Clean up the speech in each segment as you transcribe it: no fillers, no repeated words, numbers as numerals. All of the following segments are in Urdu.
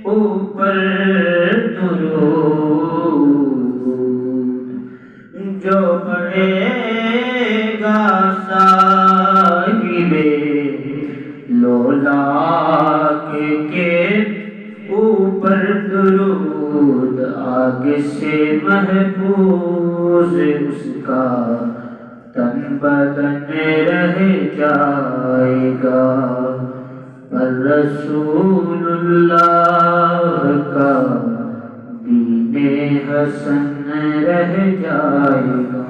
اوپر درود جو پڑھے گا صاحب لولاک کے اوپر درود آگ سے محفوظ اس کا تن بدن رہ جائے گا، پر رسول اللہ کا دین حسن رہ جائے گا۔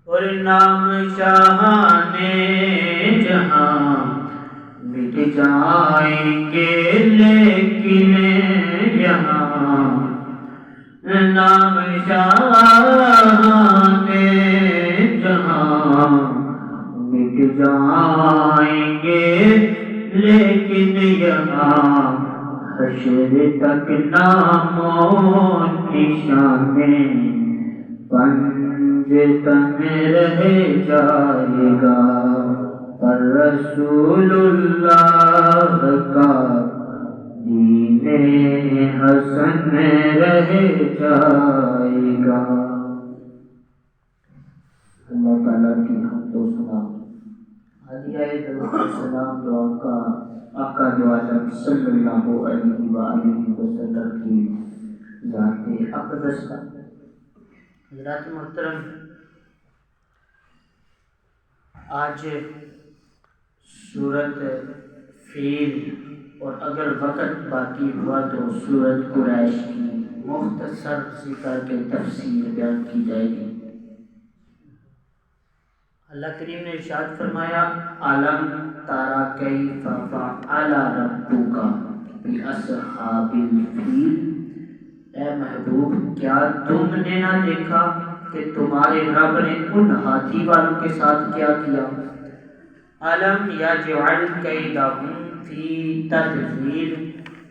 اور نام شاہان جہاں مٹ جائیں گے لیکن یہاں نام شاہان جہاں مٹ جائیں گے لیکن یہاں حشر تک نام و نشان پنجتن رہ جائے گا، پر رسول اللہ کا دین حسن رہ جائے گا۔ اللہ تعالیٰ کی حمد و ثنا ہدیہ سلام دعا کا آقا دو عالم صلی اللہ علیہ وآلہ وسلم کی ذات اقدس کا۔ حضرات محترم، آج سورت فیل اور اگر وقت باقی ہوا تو سورت قریش کی مختصر سی کر کے تفسیر بیان کی جائے گی۔ اللہ کریم نے ارشاد فرمایا علم تری کیف فعل ربک باصحاب الفیل، اے محبوب کیا تم نے نہ دیکھا کہ تمہارے رب نے ان ہاتھی والوں کے ساتھ کیا کیا؟ علم یجعل کیدہم فی تدبیر،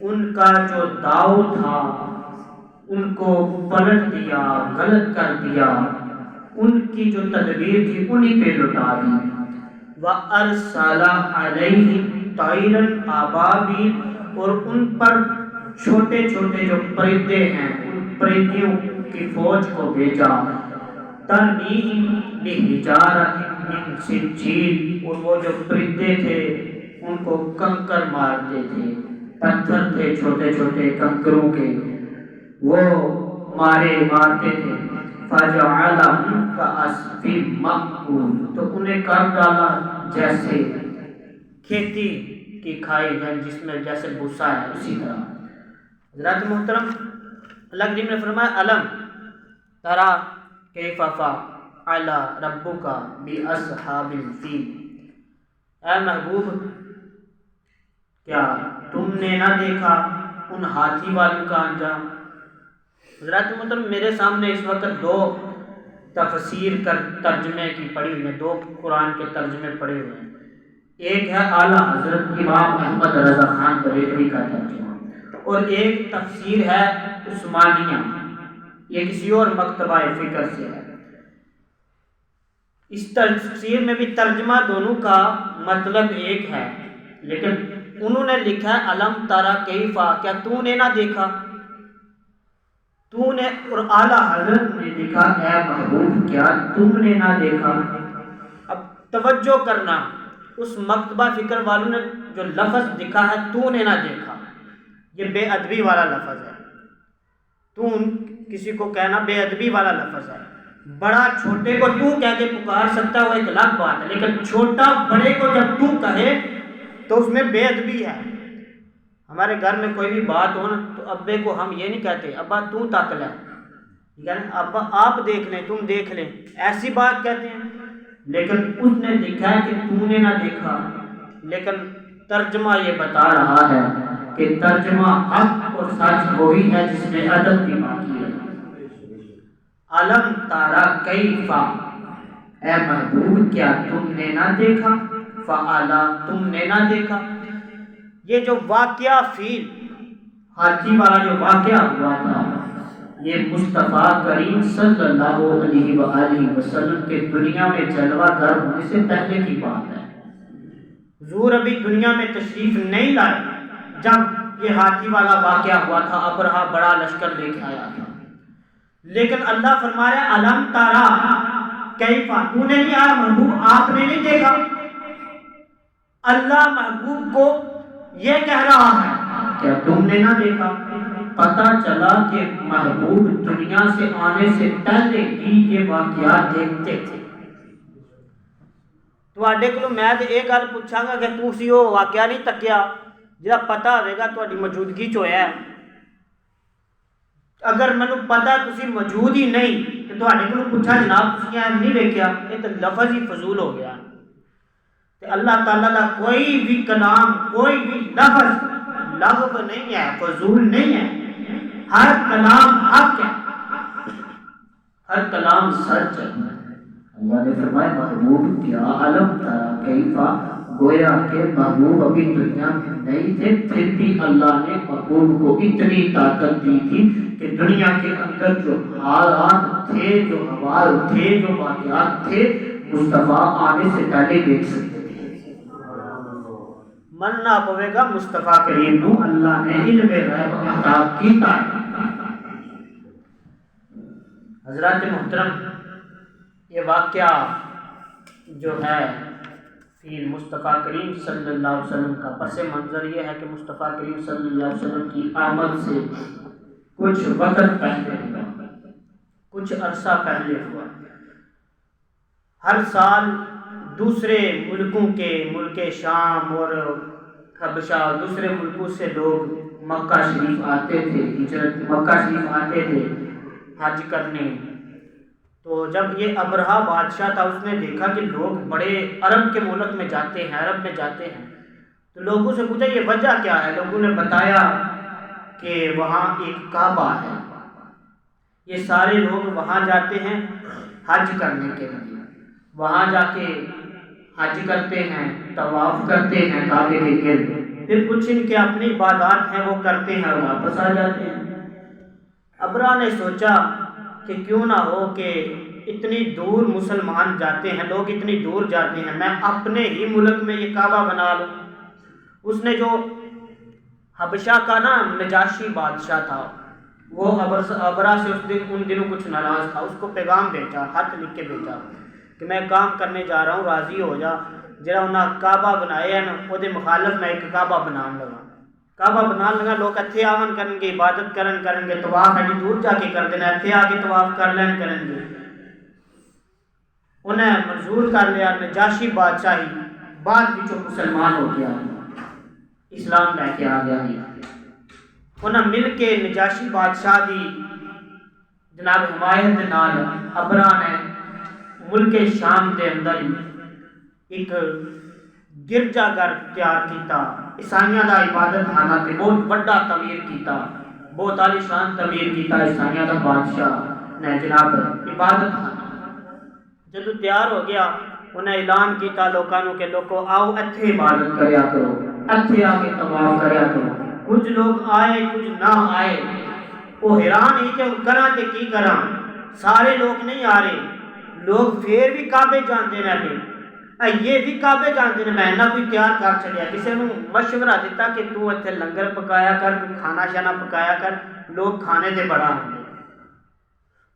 ان کا جو داؤ تھا ان کو پلٹ دیا، غلط کر دیا، ان کی جو تدبیر تھی انہی پہ لٹا دی۔ وَأَرْسَلَ عَلَيْهِمْ طَيْرًا أَبَابِيلَ، اور ان پر چھوٹے چھوٹے جو پرندے ہیں ان پرندوں کی فوج کو بھیجا۔ تَرْمِيهِمْ بِحِجَارَةٍ مِّن سِجِّيلٍ، اور وہ جو پرندے تھے ان کو کنکر مارتے تھے، پتھر تھے چھوٹے چھوٹے کنکروں کے، وہ مارتے تھے۔ فَجَعَلَهُمْ كَعَصْفٍ مَّأْكُولٍ، تو انہیں کر ڈالا جیسے کھیتی کی کھائی ہے جس میں جیسے بھوسا ہے اسی طرح۔ حضرات محترم، اللہ کریم نے فرمایا علم تری کیف فعل ربک باصحاب الفیل، اے محبوب کیا تم نے نہ دیکھا ان ہاتھی والوں کا انجام؟ حضرات محترم، میرے سامنے اس وقت دو تفسیر کر ترجمے کی پڑھی ہوئی ہیں، دو قرآن کے ترجمے پڑھے ہوئے ہیں۔ ایک ہے اعلیٰ حضرت امام احمد رضا خان بریلوی کا ترجمہ، اور ایک تفسیر ہے عثمانیہ، یہ کسی اور مکتبہ فکر سے ہے۔ اس تفسیر میں بھی ترجمہ دونوں کا مطلب ایک ہے، لیکن انہوں نے لکھا ہے علم تری کیف، کیا تو نے نہ دیکھا، تو نے، اور اعلیٰ حضرت نے لکھا اے محبوب کیا تم نے نہ دیکھا۔ اب توجہ کرنا، اس مکتبہ فکر والوں نے جو لفظ لکھا ہے تو نے نہ دیکھا، یہ بے ادبی والا لفظ ہے۔ تو کسی کو کہنا بے ادبی والا لفظ ہے۔ بڑا چھوٹے کو تو کہہ کے پکار سکتا ہے وہ ایک الگ بات ہے، لیکن چھوٹا بڑے کو جب تو کہے تو اس میں بے ادبی ہے۔ ہمارے گھر میں کوئی بھی بات ہو نا تو ابے کو ہم یہ نہیں کہتے ابا تو تک لے، یعنی ابا آپ دیکھ لیں، تم دیکھ لیں، ایسی بات کہتے ہیں۔ لیکن اس نے لکھا ہے کہ تو نے نہ دیکھا، لیکن ترجمہ یہ بتا رہا ہے کہ ترجمہ حق اور سچ وہی ہے جس میں ادب بھی باقی ہے۔ علم تری کیف، اے محبوب کیا تم نے نہ دیکھا، فعل تم نے نہ دیکھا۔ یہ جو واقعہ فیل ہاتھی والا جو واقعہ ہوا تھا یہ مصطفیٰ کریم صلی اللہ علیہ وآلہ وسلم کے دنیا میں جلوہ گر ہونے سے پہلے کی بات ہے۔ حضور ابھی دنیا میں تشریف نہیں لائے جب یہ ہاتھی والا واقعہ ہوا تھا، ابرہا بڑا لشکر لے کے آیا تھا، لیکن اللہ فرما رہا ہے الم تارا کیفا، تو نے نہیں آیا محبوب، آپ نے نہیں دیکھا. اللہ محبوب کو یہ کہہ رہا ہے کیا تم نے نہ دیکھا؟ پتہ چلا کہ محبوب دنیا سے آنے سے پہلے ہی یہ واقعات دیکھتے تھے. تواڈے کولوں میں تے یہ گل پوچھاں گا کہ تسی وہ واقعہ نہیں تکیا جہاں پتہ ہوئے گا تواڈی موجودگی چ ہویا ہے. اگر مینوں پتہ تسی موجود ہی نہیں تو تواڈے کولوں پوچھا جناب تسی نہیں ویکھیا، یہ تو لفظ ہی فضول ہو گیا. تے اللہ تعالیٰ کا کوئی بھی کلام، کوئی بھی لفظ لغو نہیں ہے، فضول نہیں ہے. ہر کلام حق ہے، ہر کلام سچ ہے. اللہ نے فرمایا محبوب کیا علم ترا کیفا، گویا کہ محبوب ابھی دنیا میں نہیں تھے، پھر بھی اللہ نے محبوب کو اتنی طاقت دی تھی کہ دنیا کے اندر جو حالات تھے، جو حوال تھے، جو واقعات تھے، مصطفیٰ آنے سے پہلے دیکھ سکتے تھے. مننا پوے گا مصطفیٰ کریم نو اللہ نے علم غیب عطا کیتا. حضرات محترم، یہ واقعہ جو ہے فی مصطفیٰ کریم صلی اللہ علیہ وسلم کا پس منظر یہ ہے کہ مصطفیٰ کریم صلی اللہ علیہ وسلم کی آمد سے کچھ وقت پہلے ہوا، کچھ عرصہ پہلے ہوا. ہر سال دوسرے ملکوں کے، ملک شام اور حبشہ، دوسرے ملکوں سے لوگ مکہ شریف آتے تھے، ہجرت مکہ شریف آتے تھے حج کرنے. تو جب یہ ابرہا بادشاہ تھا اس نے دیکھا کہ لوگ بڑے عرب کے ملک میں جاتے ہیں، عرب میں جاتے ہیں، تو لوگوں سے پوچھا یہ وجہ کیا ہے. لوگوں نے بتایا کہ وہاں ایک کعبہ ہے، یہ سارے لوگ وہاں جاتے ہیں حج کرنے کے لیے، وہاں جا کے حج کرتے ہیں، طواف کرتے ہیں کعبے کے گرد، پھر کچھ ان کے اپنی عبادات ہیں وہ کرتے ہیں اور واپس آ جاتے ہیں. ابرہا نے سوچا کہ کیوں نہ ہو کہ اتنی دور مسلمان جاتے ہیں، لوگ اتنی دور جاتے ہیں، میں اپنے ہی ملک میں یہ کعبہ بنا لوں. اس نے جو حبشہ کا نا نجاشی بادشاہ تھا وہ ابرہا سے ان دنوں کچھ ناراض تھا، اس کو پیغام بھیجا، خط لکھ کے بھیجا کہ میں کام کرنے جا رہا ہوں، راضی ہو جا. جڑا انہیں کعبہ بنایا ہے نا وہ مخالف میں ایک کعبہ بنان لگا. کعبہ بنان لگا، لوگ اتھے آون کرن گے، عبادت کرن گے، طواف ایڈی دور جا کے کر دینا، اتھے آ کے طواف کر لین کرن گے. انہیں منظور کر لیا. نجاشی بادشاہ ہی بعد وچوں مسلمان ہو گیا، اسلام لے کے آ گیا. انہیں مل کے نجاشی بادشاہ دی جناب حمایت دے نال ابرہا نے ملک شام دے اندر ایک گرجا گھر تیار کیتا، عیسائیاں دا عبادت خانہ تے بہت بڑا تعمیر کیتا، بہت عالی شان تعمیر کیتا عیسائیاں دا بادشاہ نے جناب عبادت خانہ. جدو تیار ہو گیا انہیں اعلان کیتا لوکاں نو کہ لوگو آؤ اتھے عبادت کریا کرو، اتھے آ کے طواف کریا کرو. کچھ لوگ آئے کچھ نہ آئے، وہ حیران ہی کہ کراں تے کی کراں، سارے لوگ نہیں آ رہے. لوگ پھر بھی کعبے جاندے رہے، یہ بھی کعبے جاندے نے. میں نہ کوئی تیار کر چلیا، کسی نے مشورہ دیتا کہ تو اتنے لنگر پکایا کر، کھانا شانا پکایا کر، لوگ کھانے تے بڑا آتے.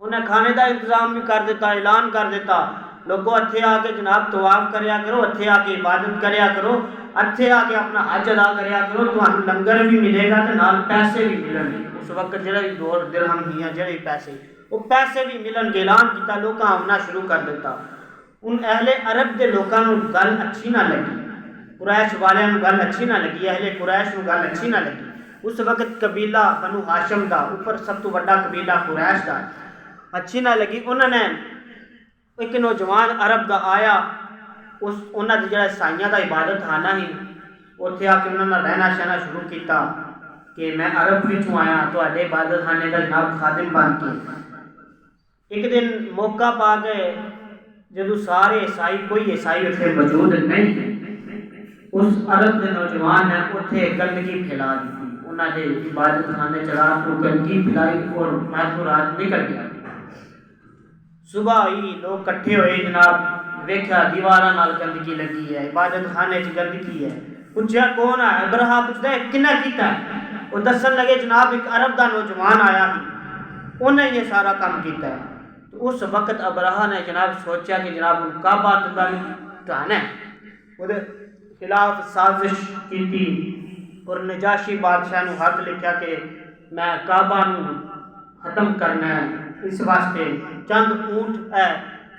انہیں کھانے دا انتظام بھی کر دیتا، اعلان کر دیتا لوگوں اتھے آ کے جناب طواف کریا کرو، اتھے آ کے عبادت کریا کرو، اتھے آ کے اپنا حج ادا کریا کرو، تمہیں لنگر بھی ملے گا تے نال پیسے بھی ملن گے. اس وقت جڑے بھی دور درہم دیاں جڑے پیسے وہ پیسے بھی ملن گے. اعلان کیتا، لوگ آمنا شروع کر دیتا. ان اہل عرب دے لوگوں کو گل اچھی نہ لگی، قریش والوں کو گل اچھی نہ لگی، اہل قریش کو گل اچھی نہ لگی. اس وقت قبیلہ بنو ہاشم دا، اوپر سب تو بڑا قبیلہ قریش دا، اچھی نہ لگی. انہوں نے ایک نوجوان عرب دا آیا، انہوں نے جڑا عیسائیاں دا عبادت خانہ ہی اتھے آ کے انہوں نے رہنا شہنا شروع کیتا کہ میں عرب وچوں آیا تواڈے عبادت خانے دا جناب خادم بن کے. ایک دن موقع پا گئے جدو سارے عیسائی، کوئی عیسائی اتنے موجود نہیں، اس عرب کے نوجوان نے اتنے گندگی پھیلا دی. انہوں نے عبادت خانے چلا تو گندگی پھیلائی اور رات رات نکل گیا. صبح ہی لوگ کٹھے ہوئے جناب، ویکھیا دیواراں نال گندگی لگی ہے، عبادت خانے چ گندگی ہے. پوچھا کون ہے؟ ابرہا پوچھتا ہے کنے کیتا ہے؟ وہ دسن لگے جناب ایک عرب دا نوجوان آیا ہی انہیں یہ سارا کام کیتا ہے. تو اس وقت ابرہہ نے جناب سوچا کہ جناب کعبہ ٹھانا ہے، وہ خلاف سازش کی اور نجاشی بادشاہ نے ہاتھ لکھا کہ میں کعبہ ختم کرنا ہے، اس واسطے چند اونٹ ہے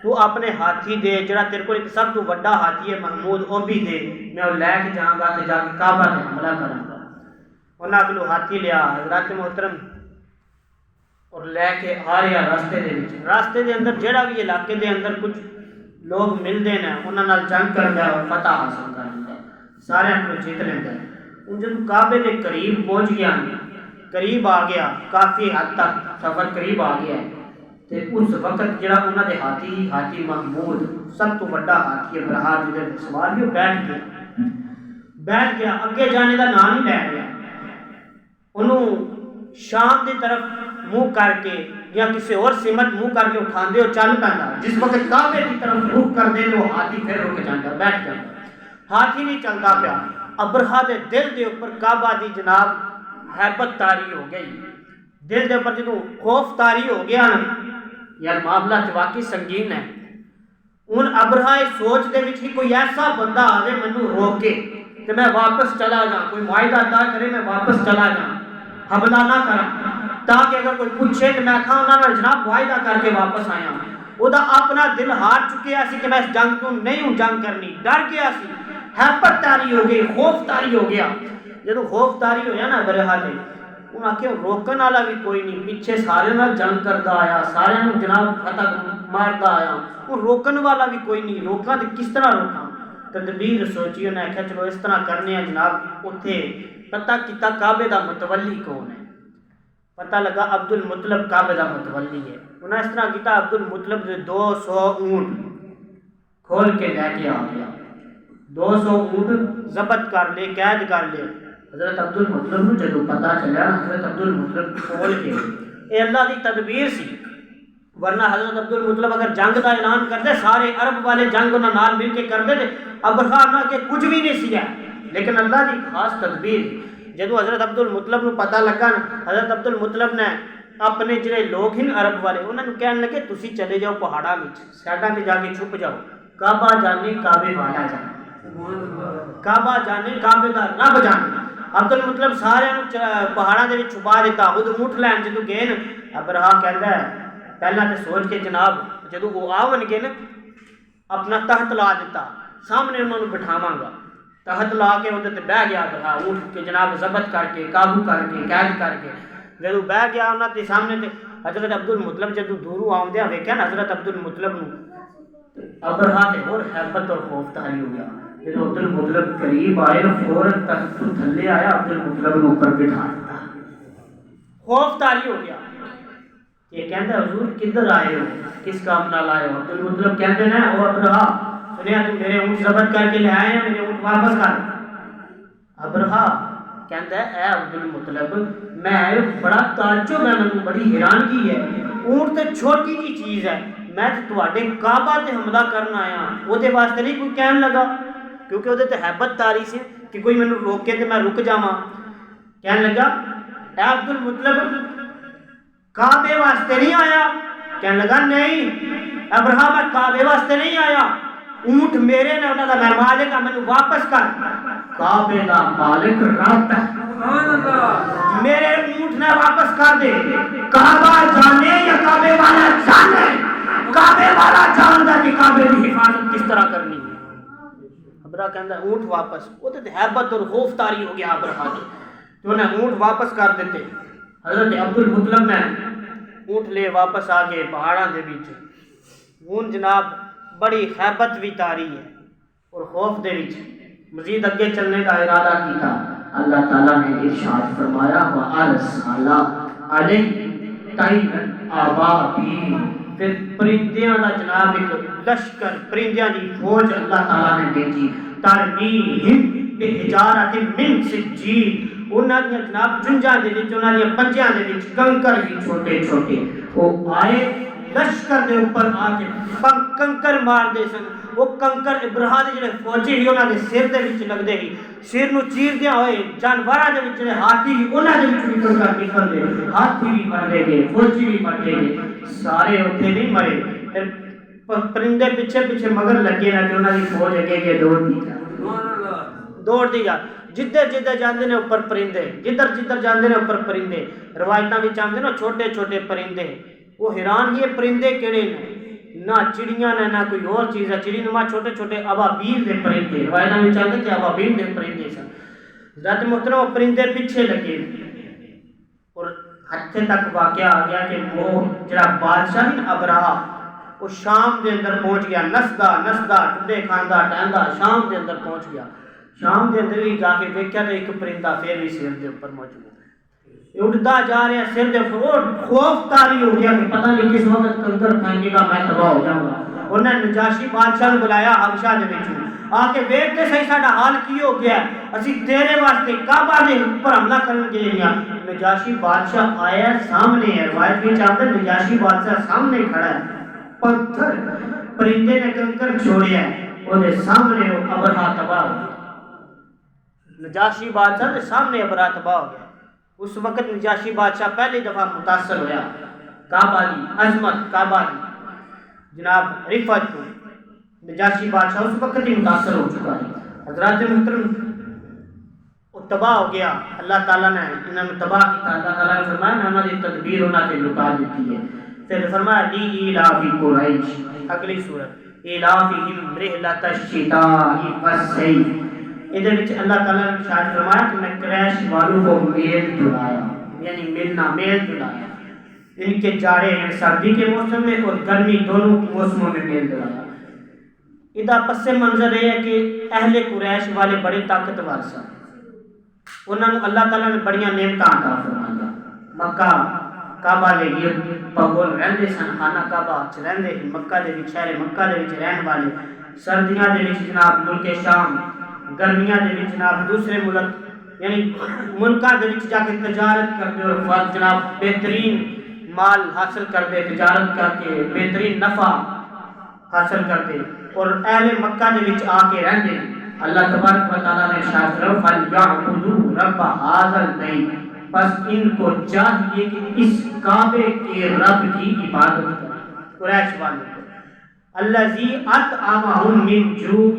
تو اپنے ہاتھی دے، جڑا تیرے کو ایک سب تو بڑا ہاتھی ہے محمود وہ بھی دے، میں وہ لے کے جاؤں گا تو جا کے کعبہ تے حملہ کروں گا. انہاں اگلو ہاتھی لیا حضرات محترم اور لے کے آ رہا راستے دے اندر جڑا بھی علاقے دے اندر کچھ لوگ ملتے ہیں انہاں نال جنگ کرتا ہے اور فتح حاصل کر لیتا ہے، سارے کو جیت لیتا ہے. ان جب کعبے کے قریب پہنچ گیا، قریب آ گیا، کافی حد تک سفر قریب آ گیا تے اس وقت جڑا انہاں دے ہاتھی محمود سب تو بڑا ہاتھی ابرہہ جدے سوار بھی بیٹھ گیا اگے جانے کا نام نہیں لے گیا. انہوں شام دی طرف منہ کر کے یا کسی اور سمت منہ کر کے اٹھاندے اور چل پیندا، جس وقت کعبے کی طرف رخ کر دے تو ہاتھی پھر رک جاندا بیٹھ جاندا، ہاتھی نہیں چلدا پیا. ابرہہ دے دل دے اوپر کعبہ دی جناب ہیبت طاری ہو گئی، دل دے اوپر جدوں خوف طاری ہو گیا نا یار معاملہ تو واقعی سنگین ہے. ہن ابرہہ اس سوچ دے وچ ہی کوئی ایسا بندہ آوے مینوں روکے کہ میں واپس چلا جاؤں، کوئی معاہدہ طے کرے میں واپس چلا جاؤں، حملہ نہ کراں، تاکہ اگر کوئی پوچھے کہ میں کہاں انہاں جناب معاہدہ کر کے واپس آیا. وہ دا اپنا دل ہار چکیا سی کہ میں اس جنگ تو نہیں ہوں جنگ کرنی، ڈر گیا سی، ہیبت طاری ہو گئی، خوف طاری ہو گیا. جدو خوف طاری ہویا نا ابرہہ تے انہاں کہ روکن والا بھی کوئی نہیں، پیچھے سارے نال جنگ کردا آیا، سارے نوں جناب فتح ماردا آیا، وہ روکن والا بھی کوئی نہیں، روکاں تے کس طرح روکاں. تدبیر سوچی انہیں آخیا چلو اس طرح کرنے ہیں جناب. اتنے پتہ کیتا کعبے دا متولی کون ہے، پتہ لگا عبد المطلب کعبے دا متولی ہے. انہیں اس طرح کیتا عبد المطلب دے 200 اونٹ کھول کے لے کے آ گیا، 200 اونٹ ضبط کر لے، قید کر لے. حضرت عبد المطلب نو جدو پتہ چلا حضرت عبد المطلب کھول کے یہ اللہ دی تدبیر سی، ورنہ حضرت عبد المطلب اگر جنگ دا اعلان کرتے سارے عرب والے جنگ انہاں نال مل کے کرتے تھے، ابرہہ نہ کہ کچھ بھی نہیں سی ہے. لیکن اللہ دی خاص تدبیر جدو حضرت عبد المطلب نو پتہ لگا، حضرت عبد المطلب نے اپنے جڑے لوگ ہیں عرب والے انہاں نوں کہن لگے تسی چلے جاؤ پہاڑاں وچ سائڈاں تے جا کے چھپ جاؤ، کعبہ جانے کعبے والا جانے، کعبہ جانے کعبے دا رب جانے. عبد المطلب سارے پہاڑاں دے وچ چھپا دیتا. خود اونٹ لین جدو گئے نا ابرہہ کہندا ہے پہلا تے سوچ کے جناب جدو وہ آون گے نا اپنا تحت لا دیتا، سامنے انہوں نے بٹھاواں گا، تحت لا کے وہ بہ گیا ابرہہ اونٹ کے جناب ضبط کر کے قابو کر کے قید کر کے جدو بہ گیا انہوں نے سامنے تے حضرت عبد المطلب جدو دوروں آوندیا ویکھیا نا حضرت عبد المطلب نو ابرہہ تے اور ہیبت اور خوف طاری ہو گیا. جدو عبد المطلب قریب آئے فوراً تخت تو تھلے آیا عبد المطلب نو اوپر بٹھا دیتا، خوف طاری ہو گیا. یہ کہندے حضور کدھر آئے ہو، کس کام نال آئے ہو؟ عبد المطلب کہندے نا او ابرہہ سنیا تو میرے اونٹ ضبط کر کے لے آئے ہیں، میرے اونٹ واپس کر. ابرہہ کہندا ہے اے عبد المطلب میں بڑا تعجب ہے، مینوں بڑی حیرانگی ہے، اونٹ تے چھوٹی جی چیز ہے، میں تے تواڈے کعبہ تے حملہ کرنا آیا، او دے واسطے نہیں کوئی کہن لگا کیونکہ وہ ہیبت طاری سی کہ کوئی مینوں روکے تو میں رک جاواں. کہنے لگا اے عبد المطلب کعبے واسطے نہیں آیا؟ کہنے لگا نہیں ابرہہ میں کعبے واسطے نہیں آیا، اونٹ میرے نے انہاں دا میں مالک ہاں، مینوں واپس کر. کعبے دا مالک رب ہے، میرے اونٹ نے واپس کر دے. کعبہ جانے یا کعبے والا جانے، کعبے والا جاندا کہ کعبے دی حفاظت کس طرح کرنی. ابرہہ کہندا اونٹ واپس، وہ تے ہیبت اور خوف طاری ہو گیا ابرہہ کی، تو انہیں اونٹ واپس کر دیتے. حضرت عبد المطلب نے اونٹ لے واپس آ گئے پہاڑاں دے وچ. ہن جناب بڑی ہیبت بھی طاری ہے اور خوف دے وچ مزید اگے چلنے کا ارادہ کیتا. اللہ تعالیٰ نے ارشاد فرمایا وَأَرْسَلَ عَلَيْهِمْ طَيْرًا أَبَابِيلَ، پھر پرندیاں دا جناب ایک لشکر پرندیاں دی فوج اللہ تعالیٰ نے بھیجی. ترمیہم بحجارۃ من سجیل، انہاں دی جناب جنجاں دے وچ انہاں دی پنجیاں دے وچ کنکر ہی چھوٹے چھوٹے وہ آئے لشکر دے اوپر آ کے کنکر مار دے سن. وہ کنکر ابراہ دے جڑے فوجی ہی انہاں دے سر دے وچ لگدے ہی سر نو چیردیاں ہوئے جانوراں دے وچ جڑے ہاتھی ہی انہاں دے وچ بھی کنکر نکلدے ہاتھی بھی مردے گئے فوجی بھی مردے گئے سارے اوتھے نہیں مرے پھر پرندے پیچھے پیچھے مگر لگے نہ کہ انہاں دی فوج اگے اگے دوڑ دی جا جدھر جدھر جاندے نے اوپر پرندے جدھر جدھر جاندے نے اوپر پرندے روایتاں وچ آندے نا چھوٹے چھوٹے پرندے وہ حیران یہ پرندے کیڑے نے نہ چڑیاں نے نہ کوئی اور چیز ہے چڑی نما چھوٹے چھوٹے ابابیل دے پرندے روایتاں وچ آندے کہ ابابیل دے پرندے سن حضرت محترم وہ پرندے پیچھے لگے اور ہتھے تک واقعہ آ گیا کہ وہ جڑا بادشاہ ہے ابراہ وہ شام دے اندر پہنچ گیا نسدا نسدا ٹڈے کھاندا ٹہندا شام دے اندر پہنچ گیا شام دے اندر بھی جا کے دیکھا تو ایک پرندہ پھر بھی سر دے اوپر موجود ہے اڑتا جا رہا ہے سر دے اوپر خوف طاری ہو گیا کہ پتہ نہیں کس وقت کنکر پھینکے گا میں تباہ ہو جاؤں گا انہوں نے نجاشی بادشاہ نے بلایا حبشہ دے وچ آ کے ویکھتے صحیح ساڈا حال کی ہو گیا اسی تیرے واسطے کعبہ دے اوپر حملہ کرن گئے ہیں نجاشی بادشاہ آیا سامنے ہے روایت وچ آتا ہے نجاشی بادشاہ سامنے کھڑا ہے پتھر پرندے نے کنکر چھوڑیا ہے وہ دے سامنے وہ ابراہ تباہ ہو گیا نجاشی بادشاہ کے سامنے ابراہ تباہ ہو گیا اس وقت نجاشی بادشاہ پہلی دفعہ متاثر ہویا کعبہ دی عظمت کعبہ دی جناب رفعت کو نجاشی بادشاہ اس وقت ہی متاثر ہو چکا ہے حضرات محترم وہ تباہ ہو گیا اللہ تعالیٰ نے انہوں نے تباہ کیا اللہ تعالیٰ نے فرمایا میں انہوں نے تدبیر انہوں نے لٹا دیتی ہے پھر فرمایا لی ایلافی قریش اگلی سورت ایلافہم رحلۃ الشتاء والصیف ادھر وچ اللہ تعالیٰ نے ارشاد فرمایا کہ میں قریش والوں کو میل دلایا یعنی ملنا میل دلایا ان کے جاڑے ہیں سردی کے موسم میں اور گرمی دونوں موسموں میں میل دلایا ادھر پس منظر ہے کہ اہل قریش والے بڑے طاقتور سن انہوں نے اللہ تعالیٰ نے بڑیاں نعمتاں عطا فرمایا مکہ کعبہ دے گرد پکول رہندے سن خانہ کعبہ وچ رہندے مکہ دے وچ شہر مکہ دے وچ رہن والے سردیاں دے وچ جناب ملک شام گرمیاں دے وچ جناب دوسرے ملک یعنی ملکاں دے وچ جا کے تجارت کرتے اور جناب بہترین مال حاصل کرتے تجارت کر کے بہترین نفع حاصل کرتے اور اہل مکہ دے وچ آ کے رہندے اللہ تبارک و تعالیٰ نے ارشاد فرمایا فَلْيَعْبُدُوا رَبَّ هَٰذَا الْبَيْتِ بس ان کو چاہیے کہ اس کعبے کے رب کی عبادت کریں قریش والوں کو الذی اطعمہم من جوع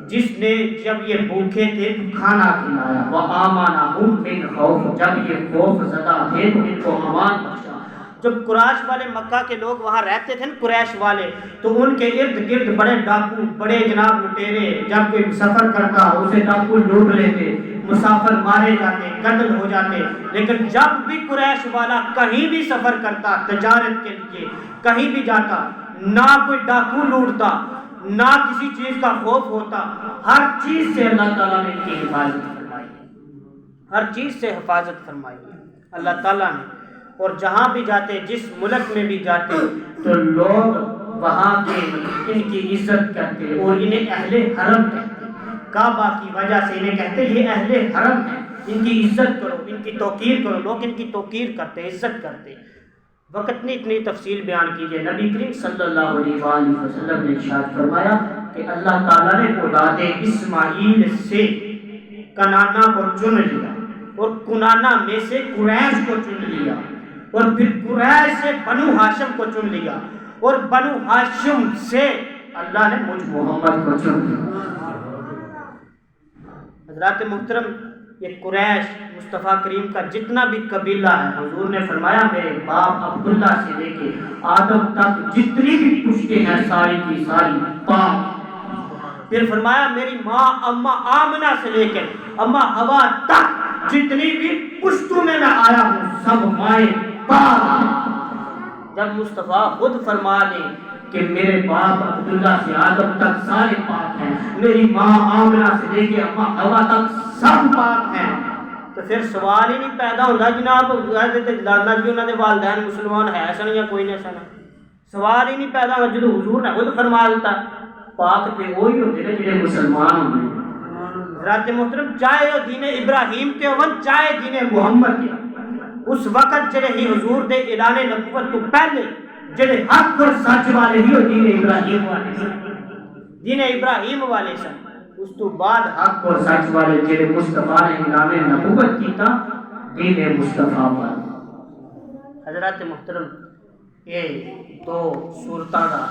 جس نے جب یہ بھوکے تھے تو کھانا کھلایا وآمنہم من خوف جب یہ خوف زدہ تھے تو ان کو امان بخشا جب قریش والے مکہ کے لوگ وہاں رہتے تھے نا قریش والے تو ان کے ارد گرد بڑے ڈاکو بڑے جناب لٹیرے جب کوئی سفر کرتا اسے ڈاکو لوٹ لیتے مسافر مارے جاتے قتل ہو جاتے لیکن جب بھی قریش والا کہیں بھی سفر کرتا تجارت کے لیے کہیں بھی جاتا نہ کوئی ڈاکو لوٹتا نہ کسی چیز کا خوف ہوتا ہر چیز سے اللہ تعالیٰ نے ان کی حفاظت فرمائی ہر چیز سے حفاظت فرمائی اللہ تعالیٰ نے اور جہاں بھی جاتے جس ملک میں بھی جاتے تو لوگ وہاں کے ان کی عزت کرتے اور انہیں اہل حرم کہتے کعبہ کی وجہ سے انہیں کہتے یہ اہل حرم ہیں ان کی عزت کرو ان کی توقیر کرو لوگ ان کی توقیر کرتے عزت کرتے وقت نے اتنی تفصیل بیان کیجئے نبی کریم صلی اللہ علیہ وآلہ وسلم نے ارشاد فرمایا کہ اللہ تعالیٰ نے اولاد اسماعیل سے کنانا کو چن لیا اور کنانا میں سے قریش کو چن لیا اور پھر قریش سے بنو ہاشم کو چن لیا اور بنو ہاشم سے اللہ نے مجھ محمد کو چن لیا حضرات محترم یہ قریش مصطفیٰ کریم کا جتنا بھی قبیلہ ہے حضور نے فرمایا میرے باپ عبداللہ سے لے کے آدم تک جتنی بھی پشتیں ہیں ساری کی ساری پاک پھر فرمایا میری ماں اماں آمنہ سے لے کے اماں حوا تک جتنی بھی پشتوں میں آیا ہوں سب مائیں پاک جب مصطفیٰ خود فرما دے کہ میرے باپ عبداللہ سے آدم تک سارے پاک ہیں میری ماں آمنہ سے لے کے اماں حوا تک سب پاک ہیں تو پھر سوال ہی نہیں پیدا ہوتا جناب لڑنا بھی انہوں نے والدین مسلمان ہے ایسا نہیں ہے کوئی نہیں ایسا نہیں سوال ہی نہیں پیدا ہوتا جدو حضور نے خود فرما دیتا پاک تے وہی ہوتے ہیں جنہیں مسلمان ہوتے حضرات محترم چاہے وہ دین ابراہیم کے ہون چاہے دین محمد کے اس وقت جڑے ہی حضور دے اعلان نبوت تو پہلے جڑے حق اور سچ والے ہی دین ابراہیم والے دین ابراہیم والے سن، اس تو بعد حق اور سچ والے جڑے مصطفیٰ نے اعلان نبوت کیتا دین مصطفیٰ پر۔ حضرات محترم یہ دو صورتاں دا